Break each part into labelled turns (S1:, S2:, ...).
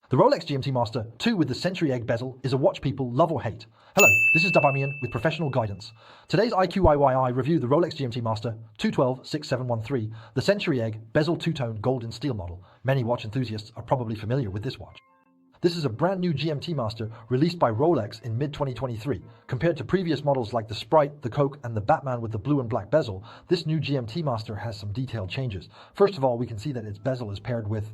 S1: The Rolex GMT Master 2 with the Century Egg bezel is a watch people love or hate. Hello, this is Dabamian with professional guidance. Today's IQIYI review the Rolex GMT Master 212-6713, the Century Egg bezel two-tone gold and steel model. Many watch enthusiasts are probably familiar with this watch. This is a brand new GMT Master released by Rolex in mid-2023. Compared to previous models like the Sprite, the Coke, and the Batman with the blue and black bezel, this new GMT Master has some detailed changes. First of all, we can see that its bezel is paired with...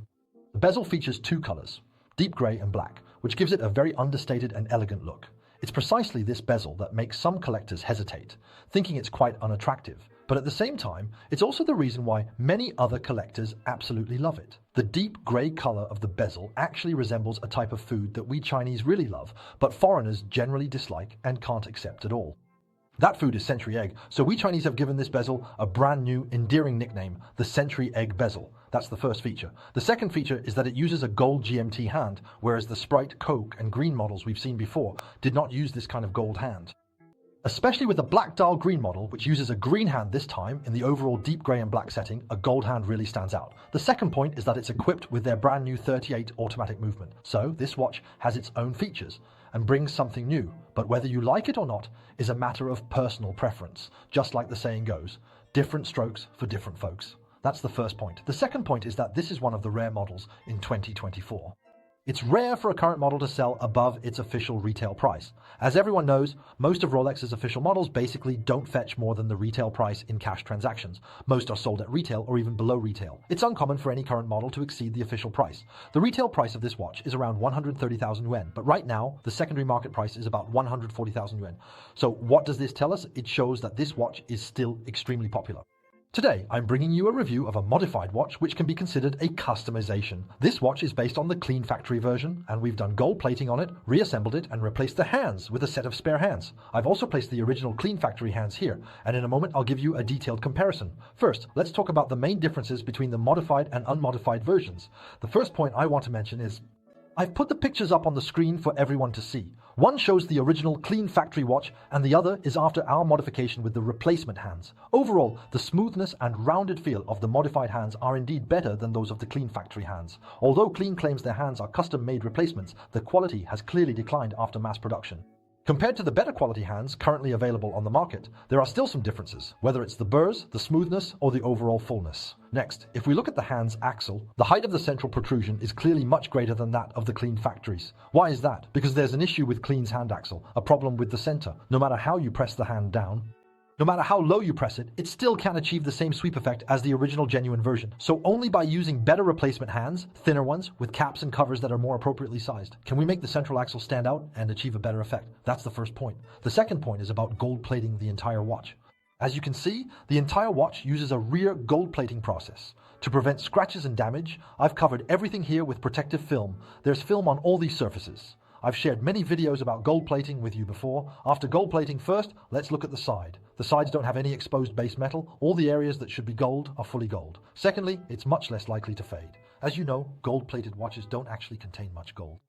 S1: The bezel features two colors, deep grey and black, which gives it a very understated and elegant look. It's precisely this bezel that makes some collectors hesitate, thinking it's quite unattractive. But at the same time, it's also the reason why many other collectors absolutely love it. The deep grey colour of the bezel actually resembles a type of food that we Chinese really love, but foreigners generally dislike and can't accept at all. That food is Century Egg, so we Chinese have given this bezel a brand new, endearing nickname, the Century Egg bezel. That's the first feature. The second feature is that it uses a gold GMT hand, whereas the Sprite, Coke, and green models we've seen before did not use this kind of gold hand. Especially with the black dial green model, which uses a green hand this time in the overall deep grey and black setting, a gold hand really stands out. The second point is that it's equipped with their brand new 38 automatic movement. So this watch has its own features and brings something new, but whether you like it or not is a matter of personal preference. Just like the saying goes, different strokes for different folks. That's the first point. The second point is that this is one of the rare models in 2024. It's rare for a current model to sell above its official retail price. As everyone knows, most of Rolex's official models basically don't fetch more than the retail price in cash transactions. Most are sold at retail or even below retail. It's uncommon for any current model to exceed the official price. The retail price of this watch is around 130,000 yuan, but right now, the secondary market price is about 140,000 yuan. So what does this tell us? It shows that this watch is still extremely popular. Today, I'm bringing you a review of a modified watch which can be considered a customization. This watch is based on the clean factory version, and we've done gold plating on it, reassembled it, and replaced the hands with a set of spare hands. I've also placed the original clean factory hands here, and in a moment I'll give you a detailed comparison. First, let's talk about the main differences between the modified and unmodified versions. The first point I want to mention is I've put the pictures up on the screen for everyone to see. One shows the original clean factory watch and the other is after our modification with the replacement hands. Overall, the smoothness and rounded feel of the modified hands are indeed better than those of the clean factory hands. Although Clean claims their hands are custom-made replacements, the quality has clearly declined after mass production. Compared to the better quality hands currently available on the market, there are still some differences, whether it's the burrs, the smoothness, or the overall fullness. Next, if we look at the hand's axle, the height of the central protrusion is clearly much greater than that of the Clean factories. Why is that? Because there's an issue with Clean's hand axle, a problem with the center. No matter how you press the hand down, no matter how low you press it, it still can't achieve the same sweep effect as the original genuine version. So only by using better replacement hands, thinner ones, with caps and covers that are more appropriately sized, can we make the central axle stand out and achieve a better effect. That's the first point. The second point is about gold plating the entire watch. As you can see, the entire watch uses a rear gold plating process. To prevent scratches and damage, I've covered everything here with protective film. There's film on all these surfaces. I've shared many videos about gold plating with you before. After gold plating first, let's look at the side. The sides don't have any exposed base metal. All the areas that should be gold are fully gold. Secondly, it's much less likely to fade. As you know, gold-plated watches don't actually contain much gold.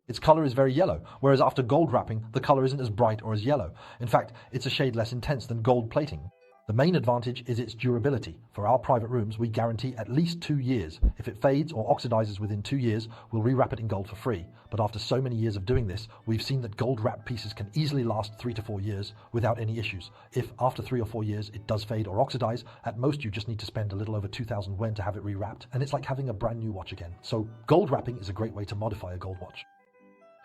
S1: Its color is very yellow, whereas after gold wrapping, the color isn't as bright or as yellow. In fact, it's a shade less intense than gold plating. The main advantage is its durability. For our private rooms, we guarantee at least 2 years. If it fades or oxidizes within 2 years, we'll rewrap it in gold for free. But after so many years of doing this, we've seen that gold wrapped pieces can easily last 3 to 4 years without any issues. If after 3 or 4 years it does fade or oxidize, at most you just need to spend a little over 2,000 yuan to have it rewrapped, and it's like having a brand new watch again. So gold wrapping is a great way to modify a gold watch.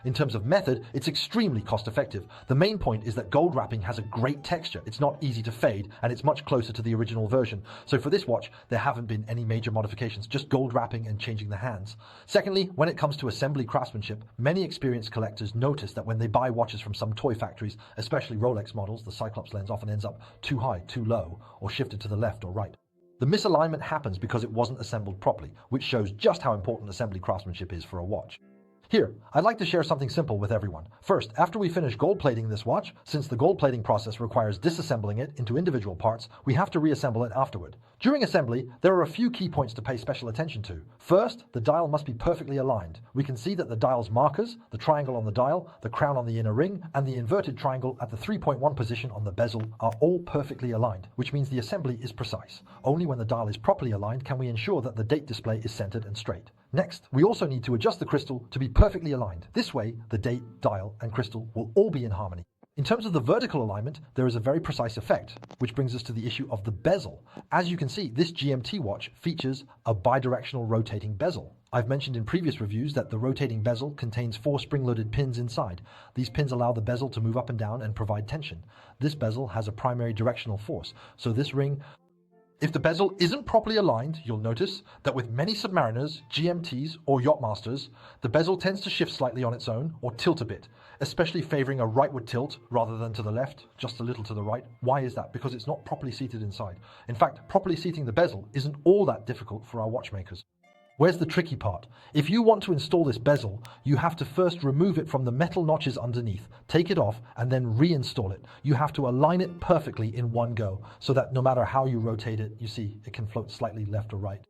S1: In terms of method, it's extremely cost-effective. The main point is that gold wrapping has a great texture. It's not easy to fade, and it's much closer to the original version. So for this watch, there haven't been any major modifications, just gold wrapping and changing the hands. Secondly, when it comes to assembly craftsmanship, many experienced collectors notice that when they buy watches from some toy factories, especially Rolex models, the Cyclops lens often ends up too high, too low, or shifted to the left or right. The misalignment happens because it wasn't assembled properly, which shows just how important assembly craftsmanship is for a watch. Here, I'd like to share something simple with everyone. First, after we finish gold plating this watch, since the gold plating process requires disassembling it into individual parts, we have to reassemble it afterward. During assembly, there are a few key points to pay special attention to. First, the dial must be perfectly aligned. We can see that the dial's markers, the triangle on the dial, the crown on the inner ring, and the inverted triangle at the 3.1 position on the bezel are all perfectly aligned, which means the assembly is precise. Only when the dial is properly aligned can we ensure that the date display is centered and straight. Next, we also need to adjust the crystal to be perfectly aligned. This way, the date, dial, and crystal will all be in harmony. In terms of the vertical alignment, there is a very precise effect, which brings us to the issue of the bezel. As you can see, this GMT watch features a bidirectional rotating bezel. I've mentioned in previous reviews that the rotating bezel contains 4 spring-loaded pins inside. These pins allow the bezel to move up and down and provide tension. This bezel has a primary directional force, so this ring, if the bezel isn't properly aligned, you'll notice that with many submariners, GMTs, or yachtmasters, the bezel tends to shift slightly on its own or tilt a bit, especially favoring a rightward tilt rather than to the left, just a little to the right. Why is that? Because it's not properly seated inside. In fact, properly seating the bezel isn't all that difficult for our watchmakers. Where's the tricky part? If you want to install this bezel, you have to first remove it from the metal notches underneath, take it off, and then reinstall it. You have to align it perfectly in one go, so that no matter how you rotate it, you see, it can float slightly left or right.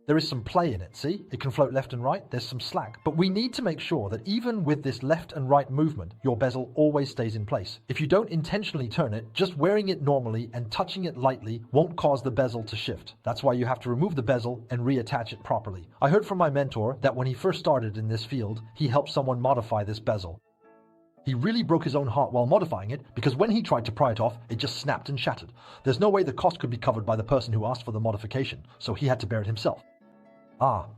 S1: There is some play in it, see? It can float left and right, there's some slack. But we need to make sure that even with this left and right movement, your bezel always stays in place. If you don't intentionally turn it, just wearing it normally and touching it lightly won't cause the bezel to shift. That's why you have to remove the bezel and reattach it properly. I heard from my mentor that when he first started in this field, he helped someone modify this bezel. He really broke his own heart while modifying it because when he tried to pry it off, it just snapped and shattered. There's no way the cost could be covered by the person who asked for the modification, so he had to bear it himself.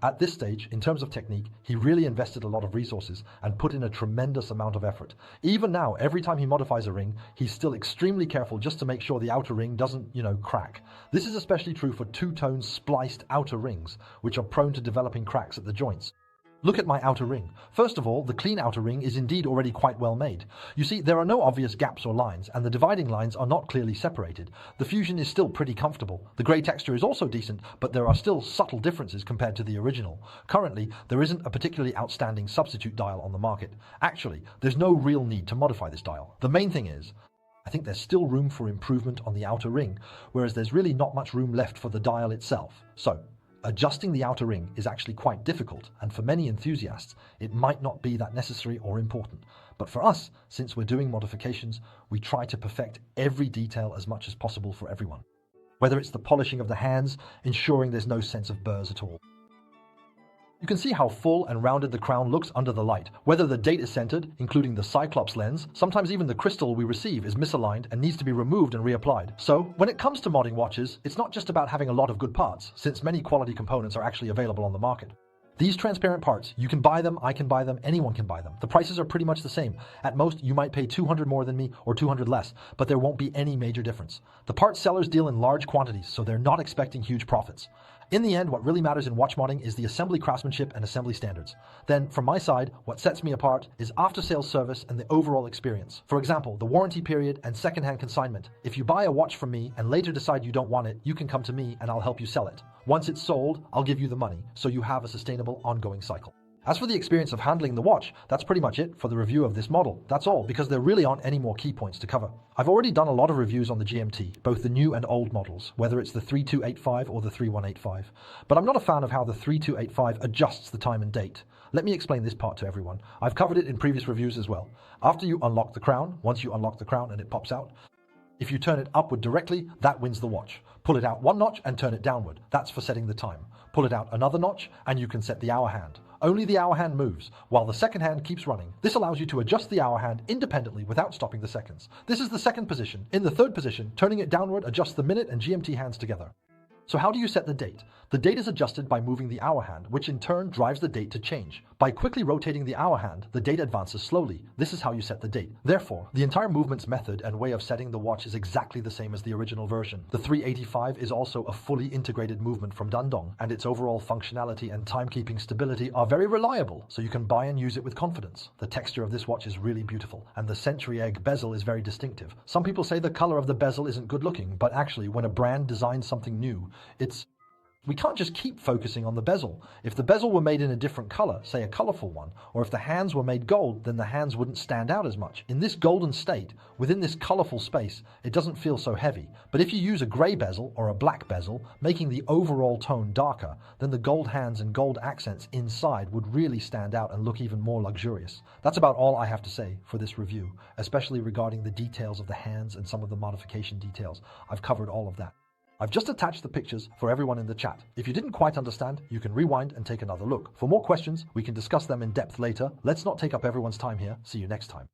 S1: At this stage, in terms of technique, he really invested a lot of resources and put in a tremendous amount of effort. Even now, every time he modifies a ring, he's still extremely careful just to make sure the outer ring doesn't, crack. This is especially true for two-tone spliced outer rings, which are prone to developing cracks at the joints. Look at my outer ring. First of all, the clean outer ring is indeed already quite well made. You see, there are no obvious gaps or lines, and the dividing lines are not clearly separated. The fusion is still pretty comfortable. The grey texture is also decent, but there are still subtle differences compared to the original. Currently, there isn't a particularly outstanding substitute dial on the market. Actually, there's no real need to modify this dial. The main thing is, I think there's still room for improvement on the outer ring, whereas there's really not much room left for the dial itself. So, adjusting the outer ring is actually quite difficult, and for many enthusiasts, it might not be that necessary or important. But for us, since we're doing modifications, we try to perfect every detail as much as possible for everyone. Whether it's the polishing of the hands, ensuring there's no sense of burrs at all. You can see how full and rounded the crown looks under the light. Whether the date is centered, including the Cyclops lens, sometimes even the crystal we receive is misaligned and needs to be removed and reapplied. So, when it comes to modding watches, it's not just about having a lot of good parts, since many quality components are actually available on the market. These transparent parts, you can buy them, I can buy them, anyone can buy them. The prices are pretty much the same. At most, you might pay 200 more than me or 200 less, but there won't be any major difference. The parts sellers deal in large quantities, so they're not expecting huge profits. In the end, what really matters in watch modding is the assembly craftsmanship and assembly standards. Then, from my side, what sets me apart is after-sales service and the overall experience. For example, the warranty period and second-hand consignment. If you buy a watch from me and later decide you don't want it, you can come to me and I'll help you sell it. Once it's sold, I'll give you the money, so you have a sustainable, ongoing cycle. As for the experience of handling the watch, that's pretty much it for the review of this model. That's all, because there really aren't any more key points to cover. I've already done a lot of reviews on the GMT, both the new and old models, whether it's the 3285 or the 3185. But I'm not a fan of how the 3285 adjusts the time and date. Let me explain this part to everyone. I've covered it in previous reviews as well. After you unlock the crown, once you unlock the crown and it pops out, if you turn it upward directly, that wins the watch. Pull it out one notch and turn it downward. That's for setting the time. Pull it out another notch and you can set the hour hand. Only the hour hand moves, while the second hand keeps running. This allows you to adjust the hour hand independently without stopping the seconds. This is the second position. In the third position, turning it downward adjusts the minute and GMT hands together. So how do you set the date? The date is adjusted by moving the hour hand, which in turn drives the date to change. By quickly rotating the hour hand, the date advances slowly. This is how you set the date. Therefore, the entire movement's method and way of setting the watch is exactly the same as the original version. The 385 is also a fully integrated movement from Dandong, and its overall functionality and timekeeping stability are very reliable, so you can buy and use it with confidence. The texture of this watch is really beautiful, and the Century Egg bezel is very distinctive. Some people say the color of the bezel isn't good looking, but actually, when a brand designs something new, we can't just keep focusing on the bezel. If the bezel were made in a different color, say a colorful one, or if the hands were made gold, then the hands wouldn't stand out as much. In this golden state, within this colorful space, it doesn't feel so heavy. But if you use a gray bezel or a black bezel, making the overall tone darker, then the gold hands and gold accents inside would really stand out and look even more luxurious. That's about all I have to say for this review, especially regarding the details of the hands and some of the modification details. I've covered all of that. I've just attached the pictures for everyone in the chat. If you didn't quite understand, you can rewind and take another look. For more questions, we can discuss them in depth later. Let's not take up everyone's time here. See you next time.